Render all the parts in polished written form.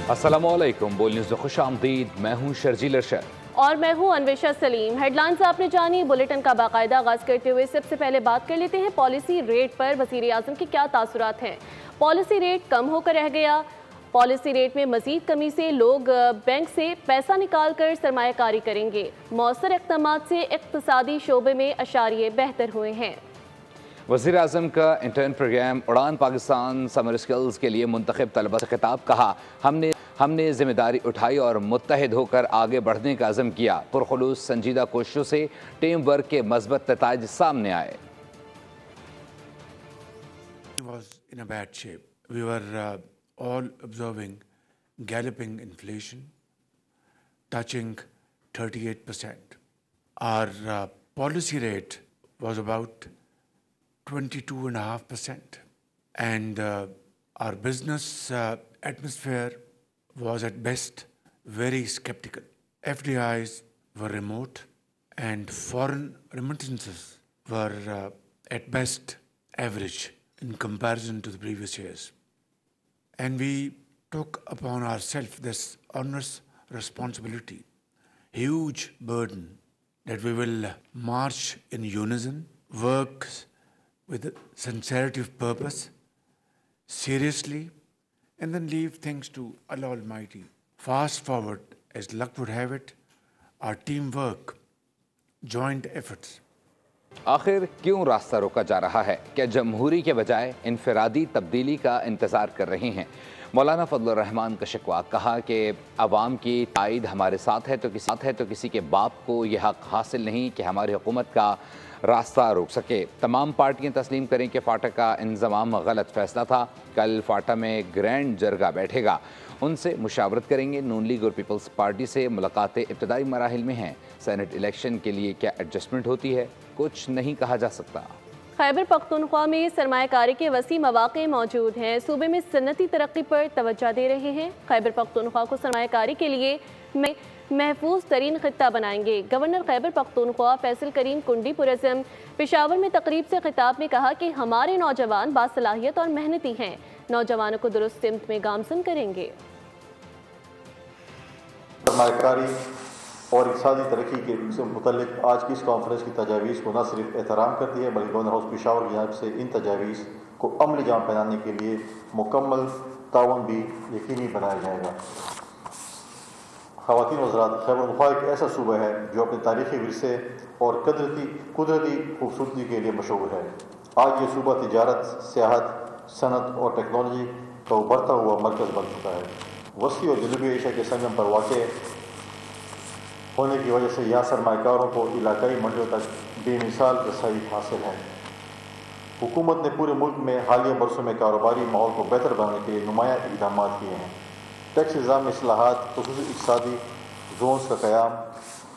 अस्सलामुअलैकुम, बोल न्यूज़ में खुश आमदीद। मैं हूँ शर्जील अरशद और मैं हूँ अन्वेषा सलीम। हेडलाइंस आपने जानी, बुलेटिन का बाकायदा आगाज करते हुए सबसे पहले बात कर लेते हैं पॉलिसी रेट पर वज़ीर आज़म के क्या तासुरात हैं। पॉलिसी रेट कम होकर रह गया। पॉलिसी रेट में मजीद कमी से लोग बैंक से पैसा निकाल कर सरमायाकारी करेंगे। मौसर इक़दामात से इक़्तिसादी शोबे में अशारिये बेहतर हुए हैं। वज़ीर आज़म का इंटर्न प्रोग्राम उड़ान पाकिस्तान समर स्किल्स के लिए मुंतखब तलबा से खिताब। कहा, हमने जिम्मेदारी उठाई और मुत्तहिद होकर आगे बढ़ने का अज़म किया। पुरखुलूस संजीदा कोशिशों से टीम वर्क के मज़बूत नताइज सामने आए। all observing galloping inflation touching 38%. Our policy rate was about 22.5%, and our business atmosphere was at best very skeptical. FDIs were remote and foreign remittances were at best average in comparison to the previous years. And we took upon ourselves this onerous responsibility, huge burden, that we will march in unison, work with sincerity of purpose, seriously, and then leave things to Allah Almighty. Fast forward, as luck would have it, our teamwork, joint efforts. आखिर क्यों रास्ता रोका जा रहा है? क्या जमहूरी के बजाय इनफरादी तब्दीली का इंतज़ार कर रहे हैं? मौलाना फजलुर रहमान का शिकवा। कहा कि अवाम की ताईद हमारे साथ है तो किसी के बाप को यह हक़ हासिल नहीं कि हमारी हुकूमत का रास्ता रोक सके। तमाम पार्टियां तस्लीम करें कि फाटा का इंज़माम गलत फैसला था। कल फाटा में ग्रैंड जरगा बैठेगा, उनसे मुशावरत करेंगे। नून लीग और पीपल्स पार्टी से मुलाकातें इब्तदाई मराहिल में हैं। सेनेट इलेक्शन के लिए क्या एडजस्टमेंट होती है, कुछ नहीं कहा जा सकता। खैबर पख्तूनख्वा में सरमायाकारी के वसी मौक़े मौजूद हैं। सूबे में सन्नती तरक्की पर तवज्जो दे रहे हैं। खैबर पख्तूनख्वा को सरमायाकारी के लिए महफूज तरीन खित्ता बनाएंगे। गवर्नर खैबर पख्तूनख्वा फैसल करीम कुंडी पुरज़म पेशावर में तकरीब से खिताब में कहा कि हमारे नौजवान बासलाहियत और मेहनती हैं। नौजवानों को दुरुस्त सिमत में गामज़न करेंगे। सरमायाकारी और इक़्तिसादी तरक्की के से मुतल्लिक़ आज की इस कॉन्फ्रेंस की तजावीज़ को न सिर्फ एहतराम करती है बल्कि गवर्नर हाउस पेशावर की जानिब से इन तजावीज़ को अमली जाम पहनाने के लिए मुकम्मल ताउन भी यकीनी बनाया जाएगा। ख़वातीन व हज़रात, खैबर पख्तूनख्वा एक ऐसा सूबा है जो अपने तारीख़ी विरसे और कुदरती खूबसूरती के लिए मशहूर है। आज ये सूबा तिजारत, सियाहत, सनत और टेक्नोलॉजी का उभरता हुआ मरकज़ बन चुका है। वसी और जनूबी एशिया के संगम पर वाक़ होने की वजह से यहाँ सरमायाकारों को इलाकाई मंडियों तक बेमिसाल रसाई हासिल है। हुकूमत ने पूरे मुल्क में हालिया बरसों में कारोबारी माहौल को बेहतर बनाने के लिए नुमायाँ इक़दाम किए हैं। टैक्स निज़ाम में इस्लाहात, ख़ुसूसी इक़्तिसादी जोन्स का क़याम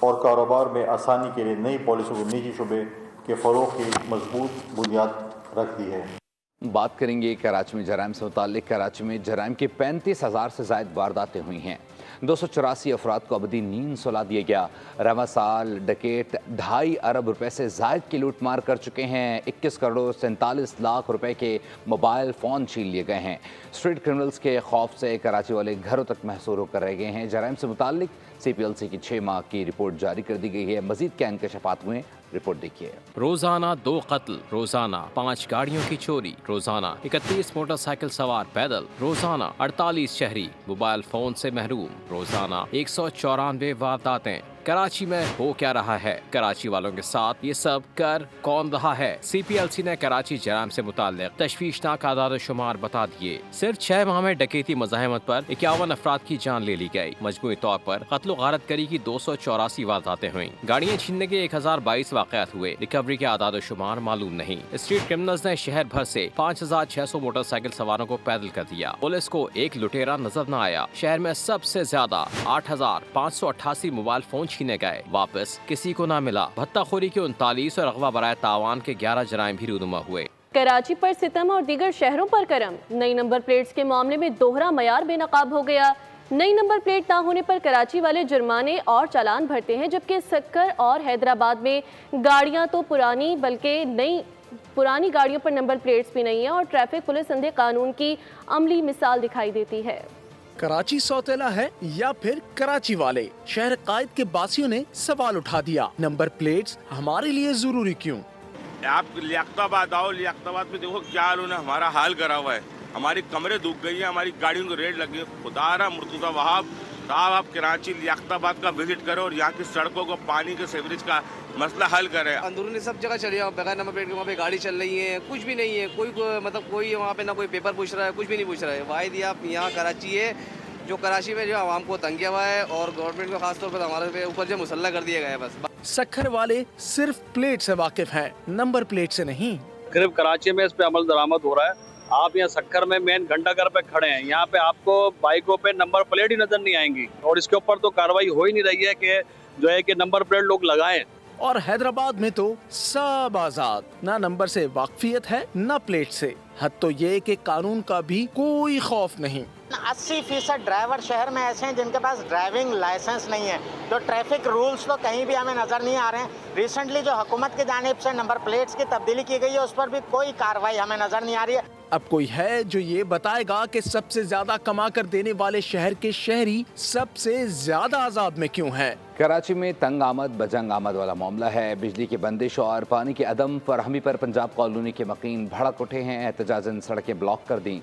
और कारोबार में आसानी के लिए नई पॉलिसियों को निजी शुबे के फ़रोग़ की मजबूत बुनियाद रख दी है। बात करेंगे कराची में जराइम से मुताल्लिक़। कराची में जराइम की 35,000 से ज़ायद वारदातें हुई हैं। 284 अफराद को अबदी नींद सुला दिया गया। रवा साल डकैत 2.5 अरब रुपए से ज़ायद की लूट मार कर चुके हैं। 21 करोड़ 47 लाख रुपए के मोबाइल फ़ोन छीन लिए गए हैं। स्ट्रीट क्रिमिनल्स के खौफ से कराची वाले घरों तक महसूर होकर रह गए हैं। जराइम से मुताल्लिक़ CPLC की 6 माह की रिपोर्ट जारी कर दी गई है। मज़ीद क्या इंकशाफात हुए, रिपोर्ट देखिए। रोजाना 2 कत्ल, रोजाना 5 गाड़ियों की चोरी, रोजाना 31 मोटरसाइकिल सवार पैदल, रोजाना 48 शहरी मोबाइल फोन से महरूम, रोजाना 194 वारदातें। कराची में हो क्या रहा है? कराची वालों के साथ ये सब कर कौन रहा है? CPLC ने कराची जराइम से मुताल्लिक़ तशवीशनाक आदाद शुमार बता दिए। सिर्फ 6 माह में डकैती मज़ाहमत पर 51 अफराद की जान ले ली गई। मजमूई तौर पर कत्ल गारत करी की 284 वारदातें हुई। गाड़ियाँ छीनने के 1022 वाक़यात हुए। रिकवरी के आदाद शुमार मालूम नहीं। स्ट्रीट क्रिमिनल्स ने शहर भर से 5600 मोटरसाइकिल सवारों को पैदल कर दिया। पुलिस को एक लुटेरा नजर न आया। शहर में सबसे ज्यादा 8588 मोबाइल फोन छीने गए, वापस किसी को ना मिला। भत्ताखोरी के 39 और अगवा बराए तावान के 11 जराइम भी रूनुमा हुए। कराची पर सितम और दीगर शहरों पर करम। नई नंबर प्लेट्स के मामले में दोहरा मयार बेनकाब हो गया। नई नंबर प्लेट ना होने पर कराची वाले जुर्माने और चालान भरते हैं, जबकि सक्कर और हैदराबाद में गाड़ियां तो पुरानी बल्कि पुरानी गाड़ियों पर नंबर प्लेट्स भी नहीं है और ट्रैफिक पुलिस अंधे कानून की अमली मिसाल दिखाई देती है। कराची सौतेला है या फिर कराची वाले? शहर कायद के बासियों ने सवाल उठा दिया, नंबर प्लेट्स हमारे लिए जरूरी क्यों? आप लियाकताबाद आओ, लियाकताबाद में देखो क्या उन्होंने हमारा हाल करा हुआ है। हमारी कमरे दुख गई है, हमारी गाड़ियों को रेड लगी है। खुदारा मुर्तज़ा वहाब साहब, आप कराची लियाकताबाद का विजिट करें और यहाँ की सड़कों को, पानी के सीवरेज का मसला हल करें। अंदरूनी सब जगह चली जाओ, बगैर नंबर प्लेट के वहाँ पे गाड़ी चल रही है, कुछ भी नहीं है। कोई वहाँ पे ना कोई पेपर पूछ रहा है, कुछ भी नहीं पूछ रहा है। वाहिद आप यहाँ कराची है जो कराची में जो आवाम को तंग किया हुआ है और गवर्नमेंट को खासतौर पर हमारे ऊपर जो मुसल्ला कर दिया गया है। बस सक्खर वाले सिर्फ प्लेट से वाकिफ हैं, नंबर प्लेट से नहीं। सिर्फ कराची में इस पे अमल दरामद हो रहा है। आप यहाँ सक्खर में मेन घंटाघर पे खड़े हैं, यहाँ पे आपको बाइकों पे नंबर प्लेट ही नजर नहीं आएंगी और इसके ऊपर तो कार्रवाई हो ही नहीं रही है कि जो है कि नंबर प्लेट लोग लगाएं। और हैदराबाद में तो सब आजाद, ना नंबर से वाकफियत है ना प्लेट से। हद तो ये कि कानून का भी कोई खौफ नहीं। 80% ड्राइवर शहर में ऐसे हैं जिनके पास ड्राइविंग लाइसेंस नहीं है। तो ट्रैफिक रूल्स तो कहीं भी हमें नजर नहीं आ रहे हैं। रिसेंटली जो हुकूमत की जानिब से नंबर प्लेट्स की तब्दीली की गई है उस पर भी कोई कार्रवाई हमें नजर नहीं आ रही है। अब कोई है जो ये बताएगा कि सबसे ज्यादा कमा कर देने वाले शहर के शहरी सबसे ज्यादा आजाद में क्यों हैं? कराची में तंग आमद बजंग आमद वाला मामला है। बिजली की बंदिश और पानी की अदम फराहमी पर पंजाब कॉलोनी के मकीन भड़क उठे हैं, एहतजाजन सड़कें ब्लॉक कर दी।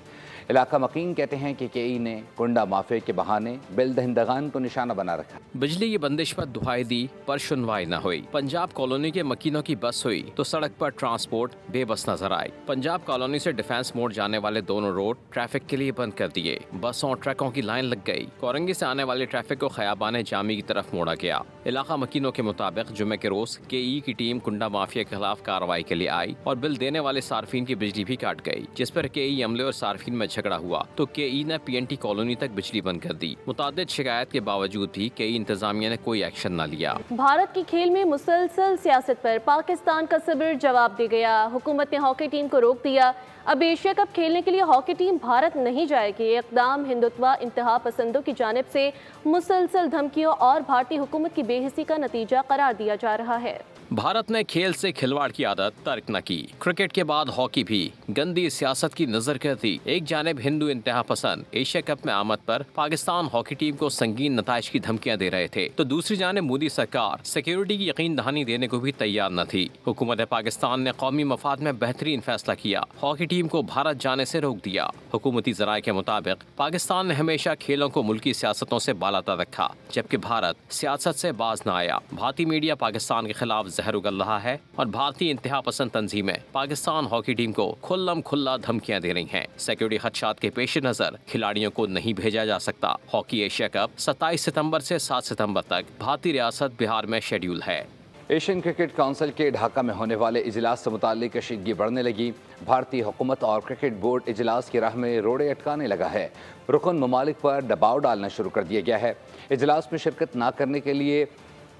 इलाका मकीन कहते हैं कि केई ने कुंडा माफिया के बहाने बिल दहिंदगान को निशाना बना रखा। बिजली की बंदिश पर दुहाई दी पर सुनवाई न हुई। पंजाब कॉलोनी के मकीनों की बस हुई तो सड़क पर ट्रांसपोर्ट बेबस नजर आई। पंजाब कॉलोनी से डिफेंस मोड़ जाने वाले दोनों रोड ट्रैफिक के लिए बंद कर दिए। बसों और ट्रकों की लाइन लग गई। कोरंगी से आने वाले ट्रैफिक को खयाबान जामी की तरफ मोड़ा गया। इलाका मकीनों के मुताबिक जुमे के रोज केई की टीम कुंडा माफिया के खिलाफ कार्रवाई के लिए आई और बिल देने वाले सार्फिन की बिजली भी काट गई, जिस पर केई अमले और सार्फिन में झगड़ा हुआ तो केई ने पीएनटी कॉलोनी तक बिजली बंद कर दी। मुतादिद शिकायत के बावजूद भी केई इंतजामिया ने कोई एक्शन न लिया। भारत की खेल में मुसलसल सियासत पर पाकिस्तान का सब्र जवाब दे गया। हुकूमत ने हॉकी टीम को रोक दिया। अब एशिया कप खेलने के लिए हॉकी टीम भारत नहीं जाएगी। ये इक़दाम हिंदुत्व इंतहा पसंदों की जानिब से मुसलसल धमकियों और भारतीय हुकूमत की बेहिसी का नतीजा करार दिया जा रहा है। भारत ने खेल से खिलवाड़ की आदत तर्क न की। क्रिकेट के बाद हॉकी भी गंदी सियासत की नजर कर दी। एक जानिब हिंदू इंतहा पसंद एशिया कप में आमद पर पाकिस्तान हॉकी टीम को संगीन नताइज की धमकियां दे रहे थे, तो दूसरी जानिब मोदी सरकार सिक्योरिटी की यकीन दहानी देने को भी तैयार न थी। हुकूमत पाकिस्तान ने कौमी मफाद में बेहतरीन फैसला किया, हॉकी टीम को भारत जाने से रोक दिया। हुकूमती जराये के मुताबिक पाकिस्तान ने हमेशा खेलों को मुल्की सियासतों से बालातर रखा, जबकि भारत सियासत से बाज न आया। भारतीय मीडिया पाकिस्तान के खिलाफ जहर उगल रहा है और भारतीय इंतहा पसंद तंजीमें पाकिस्तान हॉकी टीम को खुल्लम खुल्ला धमकियां दे रही हैं। सिक्योरिटी खदशात के पेश नजर खिलाड़ियों को नहीं भेजा जा सकता। हॉकी एशिया कप 27 सितंबर से 7 सितंबर तक भारतीय रियासत बिहार में शेड्यूल है। एशियन क्रिकेट काउंसिल के ढाका में होने वाले इजलास से मुताल्लिक कशीदगी बढ़ने लगी। भारतीय हुकूमत और क्रिकेट बोर्ड इजलास की राह में रोड़े अटकाने लगा है। रुकन ममालिक पर दबाव डालना शुरू कर दिया गया है। इजलास में शिरकत ना करने के लिए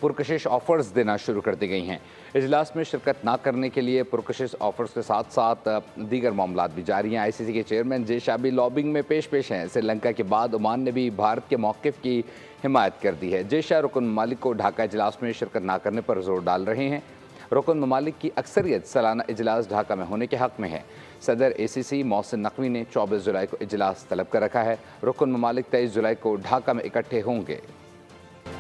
पुरकशिश ऑफर्स देना शुरू कर दी गई हैं। इजलास में शिरकत ना करने के लिए पुरकशिश ऑफर्स के साथ साथ दीगर मामलात भी जारी हैं। आईसीसी के चेयरमैन जे शाबी लॉबिंग में पेश हैं। श्रीलंका के बाद ओमान ने भी भारत के मौक़िफ़ की हिमायत कर दी है। जे शाह रुकन ममालिक को ढाका इजलास में शिरकत ना करने पर जोर डाल रहे हैं। रुकन ममालिक की अक्सरियत सालाना इजलास ढाका में होने के हक़ में है। सदर ACC मोहसिन नकवी ने 24 जुलाई को इजलास तलब कर रखा है। रुकन ममालिक 23 जुलाई को ढाका में इकट्ठे होंगे।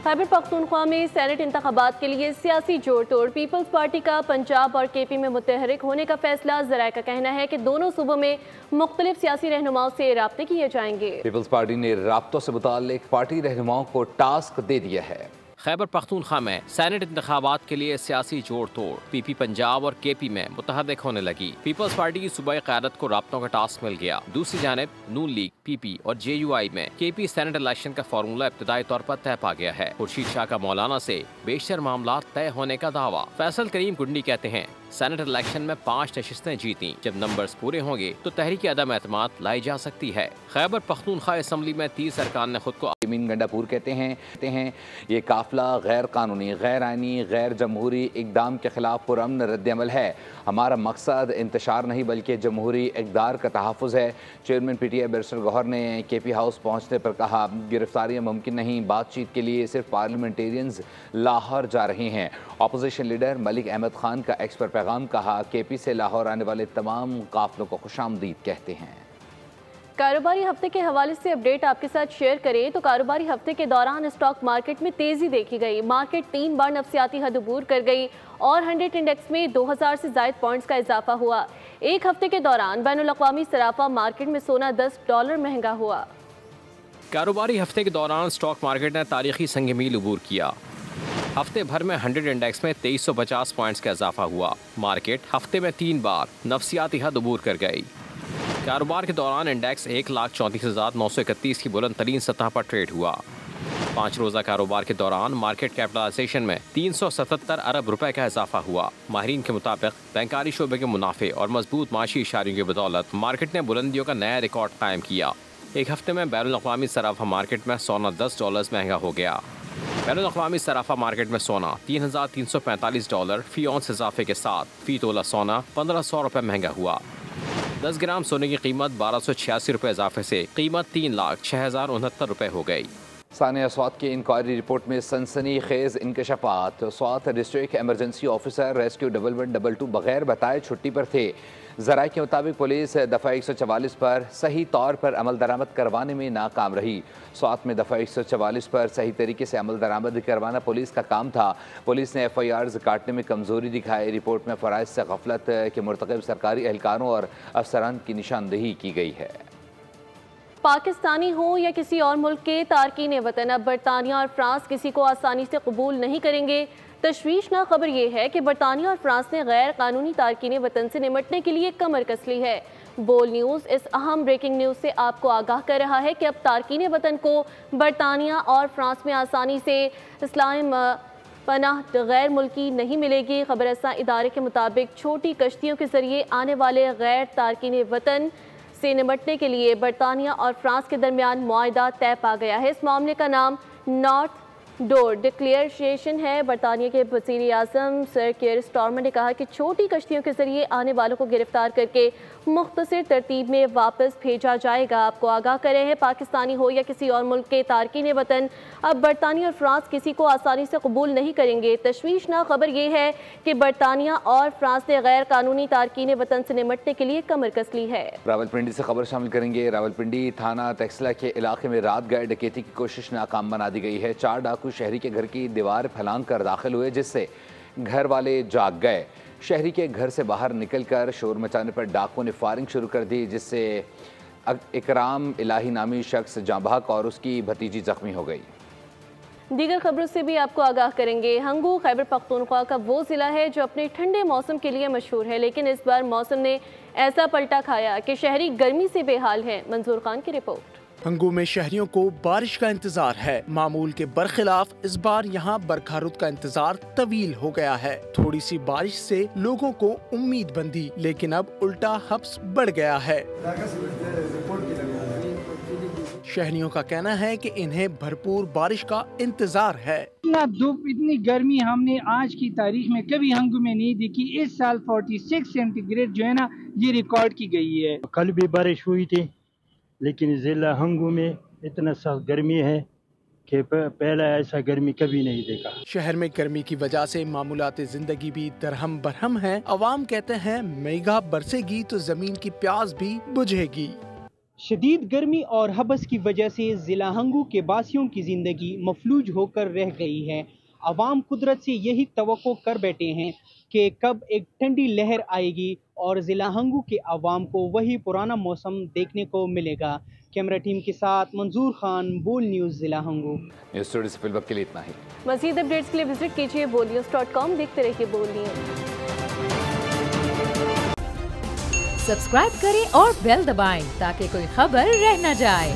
खैबर पख्तूनख्वा में सेनेट इंतखाबात के लिए सियासी जोड़ तोड़। पीपल्स पार्टी का पंजाब और KP में मुतहरिक होने का फैसला। ज़राए का कहना है कि दोनों सूबों में मुख्तलिफ सियासी रहनुमाओं से राब्ते किए जाएंगे। पीपल्स पार्टी ने राब्तों से मुताल्लिक पार्टी रहनुमाओं को टास्क दे दिया है। खैबर पख्तूनख्वा में सेनेट इंतखाबात के लिए सियासी जोड़ तोड़। PP पंजाब और KP में मुतहरिक होने लगी। पीपल्स पार्टी की सूबाई क़यादत को राब्तों का टास्क मिल गया। दूसरी जानिब नून लीग, PP और JUI में KP सेनेट इलेक्शन का फार्मूला इब्तिदाई तौर पर तय पा गया है। खुर्शीद शाह का मौलाना से बेशतर मामला तय होने का दावा। फैसल करीम गुंडी कहते हैं सेनेट इलेक्शन में 5 नशिस्तें जीती। जब नंबर्स पूरे होंगे तो तहरीक अदम एतमाद लाई जा सकती है। खैबर पख्तूनख्वा असम्बली में 30 अरकान ने खुद को अमीन गंडापुर कहते हैं ये काफिला गैर कानूनी, गैर आइनी, गैर जमहूरी इकदाम के खिलाफ पुरअमन रद्दअमल है। हमारा मकसद इंतशार नहीं बल्कि जमहूरी इक़दार का तहफ़्फ़ुज़ है। चेयरमैन PTI बैरिस्टर गौहर ने KP हाउस पहुँचने पर कहा गिरफ्तारियाँ मुमकिन नहीं, बातचीत के लिए सिर्फ पार्लियामेंटेरियंस लाहौर जा रहे हैं। अपोजिशन लीडर मलिक अहमद खान का एक्स पर पैगाम कहा KP से लाहौर आने वाले तमाम काफिलों को खुशामदीद कहते हैं। कारोबारी हफ्ते के हवाले से अपडेट आपके साथ शेयर करें तो कारोबारी हफ्ते के दौरान स्टॉक मार्केट में तेजी देखी गई। मार्केट 3 बार नफसियाती हद अबूर कर गई और 100 इंडेक्स में 2000 से ज़ायद पॉइंट्स का इजाफा हुआ। एक हफ्ते के दौरान बैनुल अक़वामी सराफा मार्केट में सोना $10 महंगा हुआ। कारोबारी हफ्ते के दौरान स्टॉक मार्केट ने तारीखी संग मील अबूर किया। हफ्ते भर में 100 इंडेक्स में 2350 पॉइंट्स का इजाफा हुआ। मार्केट हफ्ते में 3 बार नफसियाती हद अबूर कर गई। कारोबार के दौरान इंडेक्स 1,34,931 की बुलंद तरीन सतह पर ट्रेड हुआ। 5 रोज़ा कारोबार के दौरान मार्केट कैपिटलाइजेशन में 377 अरब रुपए का इजाफा हुआ। माहिरीन के मुताबिक बैंकारी शोबे के मुनाफे और मजबूत माशी इशारों की बदौलत मार्केट ने बुलंदियों का नया रिकॉर्ड कायम किया। एक हफ्ते में बैनुल अक़वामी सराफा मार्केट में सोना $10 महंगा हो गया। बैनुल अक़वामी सराफा मार्केट में सोना $3,345 फी औंस इजाफे के साथ फी तोला सोना $1,500 महंगा हुआ। 10 ग्राम सोने की कीमत 1286 रुपये इजाफे से कीमत 3,06,069 रुपये हो गई। सानिया स्वात की इंक्वायरी रिपोर्ट में सनसनी खेज इंकशाफात। Swat district emergency officer rescue 1122 बगैर बताए छुट्टी पर थे। ज़राए के मुताबिक पुलिस दफ़ा 144 पर सही तौर पर अमल दरामद करवाने में नाकाम रही। स्वात में दफ़ा 144 पर सही तरीके से अमल दरामद करवाना पुलिस का काम था। पुलिस ने FIRs काटने में कमज़ोरी दिखाई। रिपोर्ट में फ़राइज़ से गफलत के मुर्तकिब सरकारी एहलकारों और अफसरान की निशानदेही की गई है। पाकिस्तानी हो या किसी और मुल्क के तारकीन वतन, अब बरतानिया और फ्रांस किसी को आसानी से कबूल नहीं करेंगे। तशवीशनाक खबर यह है कि बरतानिया और फ्रांस ने गैर कानूनी तारकीन वतन से निपटने के लिए कमर कस ली है। बोल न्यूज़ इस अहम ब्रेकिंग न्यूज़ से आपको आगाह कर रहा है कि अब तारकीन वतन को बरतानिया और फ्रांस में आसानी से इस्लाम पनाह गैर मुल्की नहीं मिलेगी। खबर रसां इदारे के मुताबिक छोटी कश्तियों के जरिए आने वाले गैर तारकीन वतन से निपटने के लिए बरतानिया और फ्रांस के दरमियान मुआहदा तय पा गया है। इस मामले का नाम नॉर्थ डोर डिक्लेरेशन है। बरतानिया के वज़ीर आज़म सर केयर स्टारमर ने कहा कि छोटी कश्तियों के जरिए आने वालों को गिरफ्तार करके मुख्तसर तरतीब में वापस भेजा जाएगा। आपको आगाह कर रहे हैं, पाकिस्तानी हो या किसी और मुल्क के तारकीन वतन, अब बरतानिया और फ्रांस किसी को आसानी से कबूल नहीं करेंगे। तशवीशनाक खबर यह है कि बरतानिया और फ्रांस ने गैर कानूनी तारकीन वतन से निपटने के लिए कमर कस ली है। रावलपिंडी से खबर शामिल करेंगे। रावलपिंडी थाना तक्सला के इलाके में रात गए डकैती की कोशिश नाकाम बना दी गई है। 4 डाकू शहरी के घर की दीवार फैलांग कर दाखिल हुए, जिससे घर वाले जाग गए। शहरी के घर से बाहर निकलकर शोर मचाने पर डाकुओं ने फायरिंग शुरू कर दी, जिससे इकराम इलाही नामी शख्स जाँ बहक और उसकी भतीजी जख्मी हो गई। दीगर खबरों से भी आपको आगाह करेंगे। हंगू खैबर पख्तूनख्वा का वो ज़िला है जो अपने ठंडे मौसम के लिए मशहूर है, लेकिन इस बार मौसम ने ऐसा पलटा खाया कि शहरी गर्मी से बेहाल हैं। मंजूर खान की रिपोर्ट। हंगू में शहरियों को बारिश का इंतजार है। मामूल के बरखिलाफ इस बार यहाँ बरखा-रुत का इंतजार तवील हो गया है। थोड़ी सी बारिश से लोगों को उम्मीद बंधी, लेकिन अब उल्टा हब्स बढ़ गया है। शहरियों का कहना है कि इन्हें भरपूर बारिश का इंतजार है। इतना धूप, इतनी गर्मी हमने आज की तारीख में कभी हंगू में नहीं देखी। इस साल 46 सेंटीग्रेड जो है ना, ये रिकॉर्ड की गई है। कल भी बारिश हुई थी, लेकिन जिला हंगू में इतना सख्त गर्मी है कि पहले ऐसा गर्मी कभी नहीं देखा। शहर में गर्मी की वजह से मामूलात जिंदगी भी दरहम बरहम है। अवाम कहते हैं मेघा बरसेगी तो जमीन की प्यास भी बुझेगी। शदीद गर्मी और हबस की वजह से जिला हंगू के बासियों की जिंदगी मफलूज होकर रह गई है। अवाम कुदरत से यही तवक्को कर बैठे हैं कि कब एक ठंडी लहर आएगी और जिला हंगू के अवाम को वही पुराना मौसम देखने को मिलेगा। कैमरा टीम के साथ मंजूर खान, बोल न्यूज़, जिला हंगू। न्यूज़ स्टूडियो से फिलहाल के लिए इतना ही। मज़ीद अपडेट्स के लिए विजिट कीजिए bolnews.com। देखते रहिए बोल न्यूज़। सब्सक्राइब करें और बेल दबाएं ताकि कोई खबर रह न जाए।